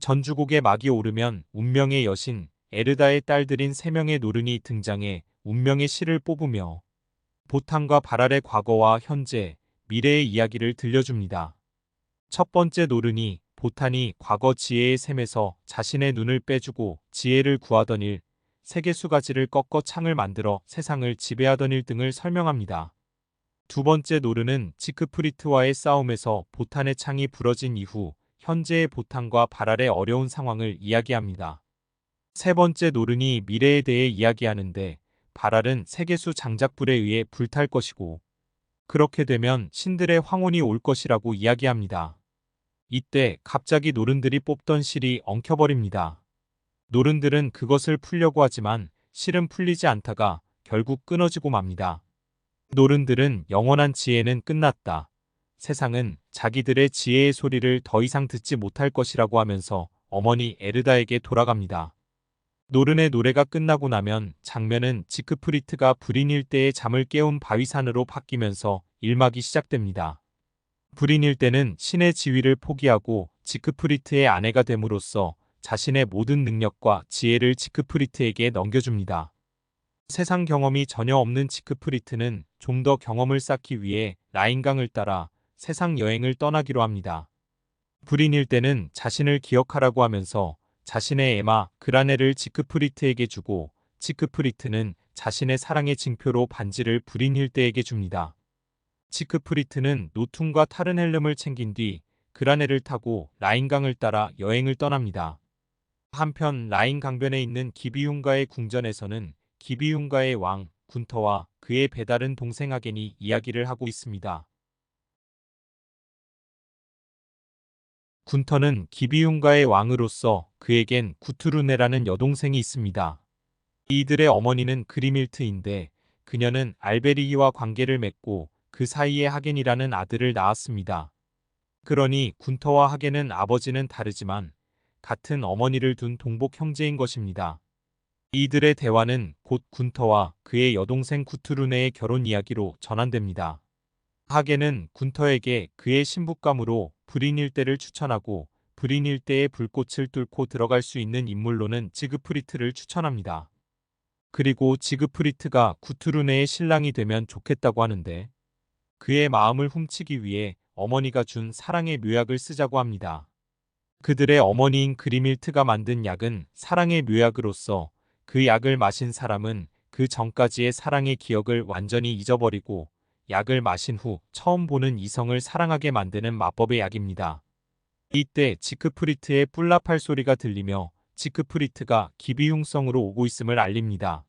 전주곡의 막이 오르면 운명의 여신 에르다의 딸들인 3명의 노른이 등장해 운명의 실을 뽑으며 보탄과 바랄의 과거와 현재, 미래의 이야기를 들려줍니다. 첫 번째 노른이 보탄이 과거 지혜의 샘에서 자신의 눈을 빼주고 지혜를 구하던 일, 세계수가지를 꺾어 창을 만들어 세상을 지배하던 일 등을 설명합니다. 두 번째 노른은 지크프리트와의 싸움에서 보탄의 창이 부러진 이후 현재의 보탄과 바랄의 어려운 상황을 이야기합니다. 세 번째 노른이 미래에 대해 이야기하는데 바랄은 세계수 장작불에 의해 불탈 것이고 그렇게 되면 신들의 황혼이 올 것이라고 이야기합니다. 이때 갑자기 노른들이 뽑던 실이 엉켜버립니다. 노른들은 그것을 풀려고 하지만 실은 풀리지 않다가 결국 끊어지고 맙니다. 노른들은 영원한 지혜는 끝났다. 세상은 자기들의 지혜의 소리를 더 이상 듣지 못할 것이라고 하면서 어머니 에르다에게 돌아갑니다. 노른의 노래가 끝나고 나면 장면은 지크프리트가 불인 일대의 잠을 깨운 바위산으로 바뀌면서 일막이 시작됩니다. 불인 일대는 신의 지위를 포기하고 지크프리트의 아내가 됨으로써 자신의 모든 능력과 지혜를 지크프리트에게 넘겨줍니다. 세상 경험이 전혀 없는 지크프리트는 좀 더 경험을 쌓기 위해 라인강을 따라 세상 여행을 떠나기로 합니다. 불인 일대는 자신을 기억하라고 하면서 자신의 에마 그라네를 지크프리트에게 주고 지크프리트는 자신의 사랑의 징표로 반지를 불인 일대에게 줍니다. 지크프리트는 노툰과 타른헬름을 챙긴 뒤 그라네를 타고 라인강을 따라 여행을 떠납니다. 한편 라인 강변에 있는 기비움가의 궁전에서는 기비움가의 왕 군터와 그의 배다른 동생 하겐이 이야기를 하고 있습니다. 군터는 기비움가의 왕으로서 그에겐 구투르네라는 여동생이 있습니다. 이들의 어머니는 그리밀트인데 그녀는 알베리히와 관계를 맺고 그 사이에 하겐이라는 아들을 낳았습니다. 그러니 군터와 하겐은 아버지는 다르지만 같은 어머니를 둔 동복 형제인 것입니다. 이들의 대화는 곧 군터와 그의 여동생 구투르네의 결혼 이야기로 전환됩니다. 하겐은 군터에게 그의 신부감으로 불인 일대를 추천하고 불인 일대의 불꽃을 뚫고 들어갈 수 있는 인물로는 지그프리트를 추천합니다. 그리고 지그프리트가 구투르네의 신랑이 되면 좋겠다고 하는데 그의 마음을 훔치기 위해 어머니가 준 사랑의 묘약을 쓰자고 합니다. 그들의 어머니인 그리밀트가 만든 약은 사랑의 묘약으로서 그 약을 마신 사람은 그 전까지의 사랑의 기억을 완전히 잊어버리고 약을 마신 후 처음 보는 이성을 사랑하게 만드는 마법의 약입니다. 이때 지크프리트의 뿔라팔 소리가 들리며 지크프리트가 기비흉성으로 오고 있음을 알립니다.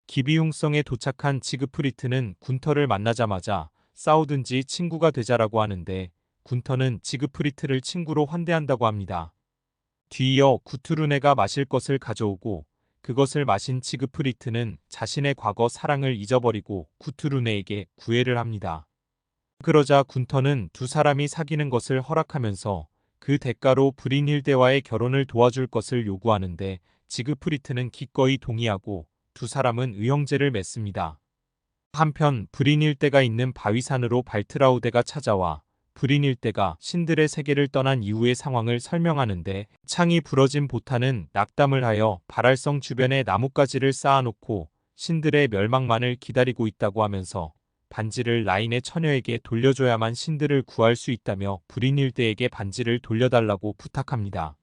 기비흉성에 도착한 지그프리트는 군터를 만나자마자 싸우든지 친구가 되자라고 하는데 군터는 지그프리트를 친구로 환대한다고 합니다. 뒤이어 구투르네가 마실 것을 가져오고 그것을 마신 지그프리트는 자신의 과거 사랑을 잊어버리고 구투르네에게 구애를 합니다. 그러자 군터는 두 사람이 사귀는 것을 허락하면서 그 대가로 브린힐데와의 결혼을 도와줄 것을 요구하는데 지그프리트는 기꺼이 동의하고 두 사람은 의형제를 맺습니다. 한편 브린힐데가 있는 바위산으로 발트라우데가 찾아와 브린힐데가 신들의 세계를 떠난 이후의 상황을 설명하는데 창이 부러진 보탄은 낙담을 하여 발알성 주변에 나뭇가지를 쌓아놓고 신들의 멸망만을 기다리고 있다고 하면서 반지를 라인의 처녀에게 돌려줘야만 신들을 구할 수 있다며 브린힐데에게 반지를 돌려달라고 부탁합니다.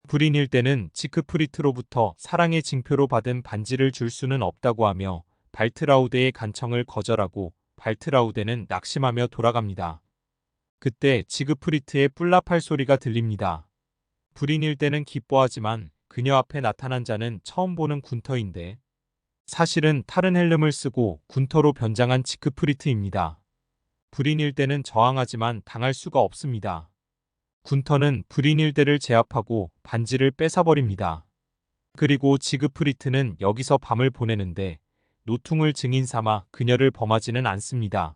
브린힐데는 지크프리트로부터 사랑의 징표로 받은 반지를 줄 수는 없다고 하며 발트라우데의 간청을 거절하고 발트라우데는 낙심하며 돌아갑니다. 그때 지그프리트의 뿔라팔 소리가 들립니다. 브린힐데는 기뻐하지만 그녀 앞에 나타난 자는 처음 보는 군터인데 사실은 타른헬름을 쓰고 군터로 변장한 지크프리트입니다. 브린힐데는 저항하지만 당할 수가 없습니다. 군터는 브린힐데를 제압하고 반지를 뺏어버립니다. 그리고 지그프리트는 여기서 밤을 보내는데 노퉁을 증인 삼아 그녀를 범하지는 않습니다.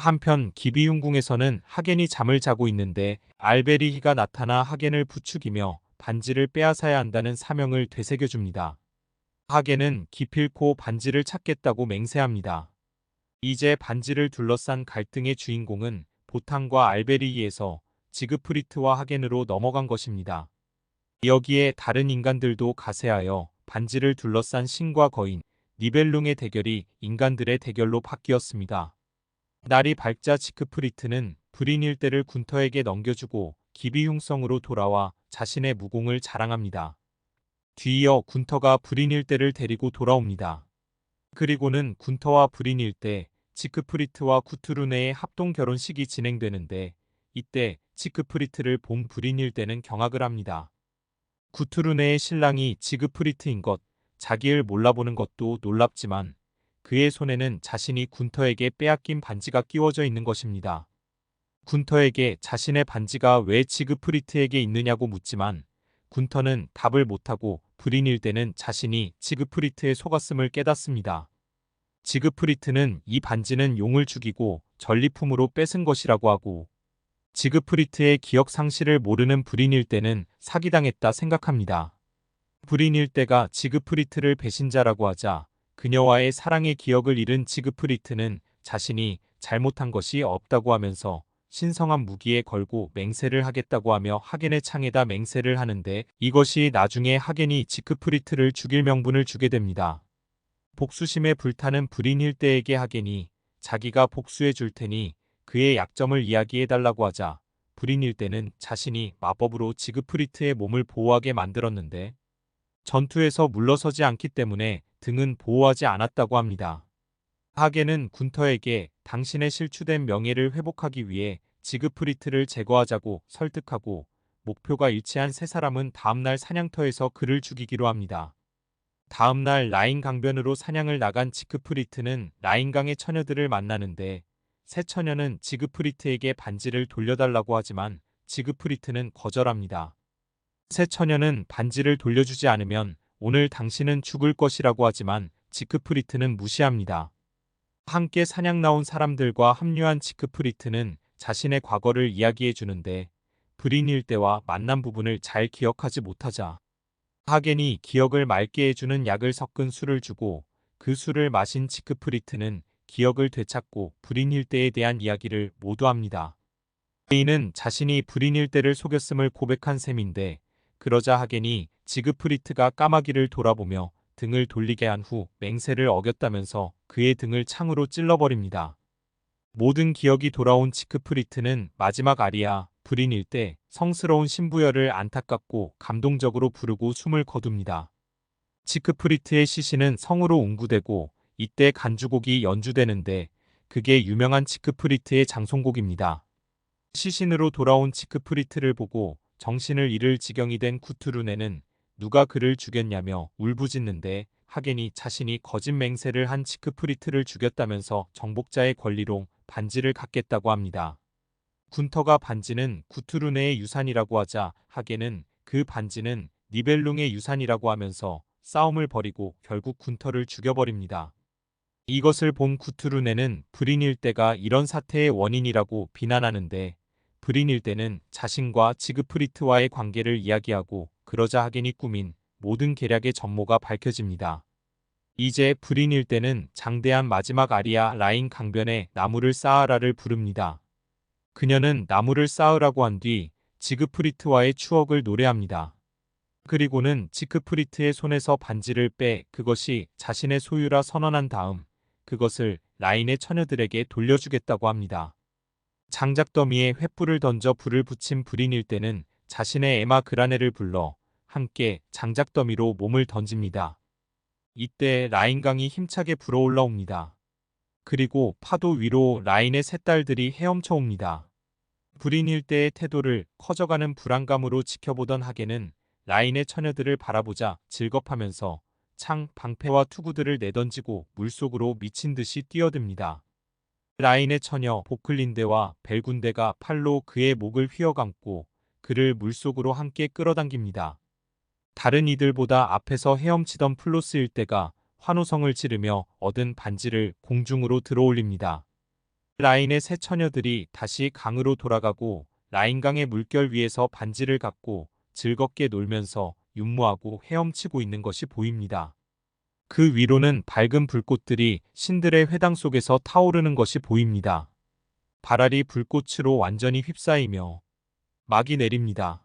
한편 기비흉궁에서는 하겐이 잠을 자고 있는데 알베리히가 나타나 하겐을 부추기며 반지를 빼앗아야 한다는 사명을 되새겨줍니다. 하겐은 기필코 반지를 찾겠다고 맹세합니다. 이제 반지를 둘러싼 갈등의 주인공은 보탄과 알베리히에서 지그프리트와 하겐으로 넘어간 것입니다. 여기에 다른 인간들도 가세하여 반지를 둘러싼 신과 거인, 니벨룽의 대결이 인간들의 대결로 바뀌었습니다. 날이 밝자 지크프리트는 불인 일대를 군터에게 넘겨주고 기비흉성으로 돌아와 자신의 무공을 자랑합니다. 뒤이어 군터가 불인 일대를 데리고 돌아옵니다. 그리고는 군터와 불인 일대, 지크프리트와 구투르네의 합동 결혼식이 진행되는데 이때 지크프리트를 본 불인 일대는 경악을 합니다. 구투르네의 신랑이 지그프리트인 것, 자기를 몰라보는 것도 놀랍지만 그의 손에는 자신이 군터에게 빼앗긴 반지가 끼워져 있는 것입니다. 군터에게 자신의 반지가 왜 지그프리트에게 있느냐고 묻지만 군터는 답을 못하고 불인일 때는 자신이 지그프리트에 속았음을 깨닫습니다. 지그프리트는 이 반지는 용을 죽이고 전리품으로 뺏은 것이라고 하고 지그프리트의 기억 상실을 모르는 불인일 때는 사기당했다 생각합니다. 불인일 때가 지그프리트를 배신자라고 하자 그녀와의 사랑의 기억을 잃은 지그프리트는 자신이 잘못한 것이 없다고 하면서 신성한 무기에 걸고 맹세를 하겠다고 하며 하겐의 창에다 맹세를 하는데 이것이 나중에 하겐이 지크프리트를 죽일 명분을 주게 됩니다. 복수심에 불타는 불인 일대에게 하겐이 자기가 복수해 줄 테니 그의 약점을 이야기해달라고 하자 불인 일대는 자신이 마법으로 지그프리트의 몸을 보호하게 만들었는데 전투에서 물러서지 않기 때문에 등은 보호하지 않았다고 합니다. 하겐은 군터에게 당신의 실추된 명예를 회복하기 위해 지그프리트를 제거하자고 설득하고 목표가 일치한 세 사람은 다음날 사냥터에서 그를 죽이기로 합니다. 다음날 라인 강변으로 사냥을 나간 지그프리트는 라인강의 처녀들을 만나는데 새 처녀는 지그프리트에게 반지를 돌려달라고 하지만 지그프리트는 거절합니다. 새 처녀는 반지를 돌려주지 않으면 오늘 당신은 죽을 것이라고 하지만 지크프리트는 무시합니다. 함께 사냥 나온 사람들과 합류한 지크프리트는 자신의 과거를 이야기해 주는데 불인 일대와 만난 부분을 잘 기억하지 못하자 하겐이 기억을 맑게 해주는 약을 섞은 술을 주고 그 술을 마신 지크프리트는 기억을 되찾고 불인 일대에 대한 이야기를 모두 합니다. 이는 자신이 불인 일대를 속였음을 고백한 셈인데 그러자 하겐이 지그프리트가 까마귀를 돌아보며 등을 돌리게 한 후 맹세를 어겼다면서 그의 등을 창으로 찔러버립니다. 모든 기억이 돌아온 지크프리트는 마지막 아리아 불인 일대 성스러운 신부여를 안타깝고 감동적으로 부르고 숨을 거둡니다. 지크프리트의 시신은 성으로 웅구되고 이때 간주곡이 연주되는데 그게 유명한 지크프리트의 장송곡입니다. 시신으로 돌아온 지크프리트를 보고 정신을 잃을 지경이 된 구투르네는 누가 그를 죽였냐며 울부짖는데 하겐이 자신이 거짓 맹세를 한 지크프리트를 죽였다면서 정복자의 권리로 반지를 갖겠다고 합니다. 군터가 반지는 구투르네의 유산이라고 하자 하겐은 그 반지는 니벨룽의 유산이라고 하면서 싸움을 벌이고 결국 군터를 죽여버립니다. 이것을 본 구투르네는 불인 일대가 이런 사태의 원인이라고 비난하는데 불인 일대는 자신과 지그프리트와의 관계를 이야기하고 그러자 하겐이 꾸민 모든 계략의 전모가 밝혀집니다. 이제 불인 일대는 장대한 마지막 아리아 라인 강변에 나무를 쌓아라를 부릅니다. 그녀는 나무를 쌓으라고 한 뒤 지그프리트와의 추억을 노래합니다. 그리고는 지크프리트의 손에서 반지를 빼 그것이 자신의 소유라 선언한 다음 그것을 라인의 처녀들에게 돌려주겠다고 합니다. 장작더미에 횃불을 던져 불을 붙인 불인 일대는 자신의 에마 그라네를 불러 함께 장작더미로 몸을 던집니다. 이때 라인강이 힘차게 불어올라옵니다. 그리고 파도 위로 라인의 세 딸들이 헤엄쳐 옵니다. 불인 일대의 태도를 커져가는 불안감으로 지켜보던 하겐은 라인의 처녀들을 바라보자 질겁하면서 창, 방패와 투구들을 내던지고 물속으로 미친 듯이 뛰어듭니다. 라인의 처녀 보클린데와 벨군데가 팔로 그의 목을 휘어감고 그를 물속으로 함께 끌어당깁니다. 다른 이들보다 앞에서 헤엄치던 플로스 일대가 환호성을 지르며 얻은 반지를 공중으로 들어올립니다. 라인의 세 처녀들이 다시 강으로 돌아가고 라인강의 물결 위에서 반지를 갖고 즐겁게 놀면서 윤무하고 헤엄치고 있는 것이 보입니다. 그 위로는 밝은 불꽃들이 신들의 회당 속에서 타오르는 것이 보입니다. 발알이 불꽃으로 완전히 휩싸이며 막이 내립니다.